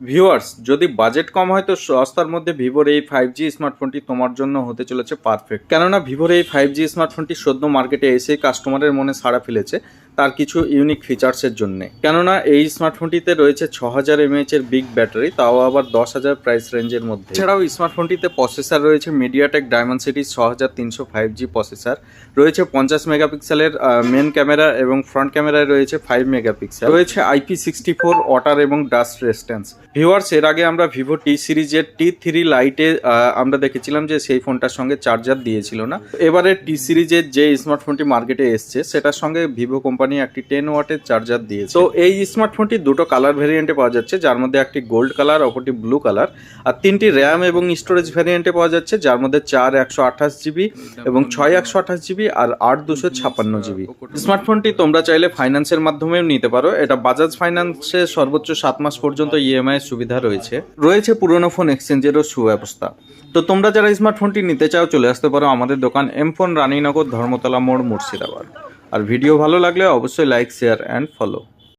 Viewers, যদি budget কম হয় তো সস্তার মধ্যে ভিভোর এই 5G স্মার্টফোনটি তোমার জন্য হতে চলেছে পারফেক্ট। কেননা ভিভোর এই 5G স্মার্টফোনটি সদ্য মার্কেটে এসে কাস্টমারের মনে সাড়া ফেলেছে তার কিছু ইউনিক ফিচার্সের জন্য। কেননা এই স্মার্টফোনটিতে রয়েছে 6000 mAh এর বিগ ব্যাটারি, তাও আবার 10,000 প্রাইস রেঞ্জের মধ্যে। এছাড়াও স্মার্টফোনটিতে প্রসেসর রয়েছে মিডিয়াটেক ডায়মন্ডসিটি 6300 5G প্রসেসর, রয়েছে 50 মেগাপিক্সেলের মেন ক্যামেরা এবং ফ্রন্ট ক্যামেরায় রয়েছে 5 মেগাপিক্সেল, রয়েছে IP64 ওয়াটার এবং ডাস্ট রেজিস্ট্যান্স। ভিউয়ার্স, এর আগে আমরা ভিভো টি সিরিজের T3 লাইটে আমরা দেখেছিলাম যে সেই ফোনটার সঙ্গে চার্জার দিয়েছিল না। এবারে টি সিরিজের যে স্মার্টফোনটি মার্কেটে এসছে সেটার সঙ্গে ভিভো কোম্পানি একটি 10 ওয়াটের চার্জার দিয়েছে। তো এই স্মার্টফোনটি দুটো কালার ভ্যারিয়েন্টে পাওয়া যাচ্ছে, যার মধ্যে একটি গোল্ড কালার, অপরটি ব্লু কালার, আর 3টি র্যাম এবং স্টোরেজ ভ্যারিয়েন্টে পাওয়া যাচ্ছে, যার মধ্যে 4 128GB এবং 6 128GB আর 8 256GB। স্মার্টফোনটি তোমরা চাইলে ফাইন্যান্সের মাধ্যমেও নিতে পারো। এটা বাজাজ ফাইন্যান্সে সর্বোচ্চ 7 মাস পর্যন্ত ইএমআই সুবিধা রয়েছে পুরনো ফোন এক্সচেঞ্জেরও সুব্যবস্থা। তো তোমরা যারা স্মার্টফোনটি নিতে চাও চলে আসতে পারো আমাদের দোকান এম ফোন, রানীনগর, ধর্মতলা মোড়, মুর্শিদাবাদ। আর ভিডিও ভালো লাগলে অবশ্যই লাইক, শেয়ার অ্যান্ড ফলো।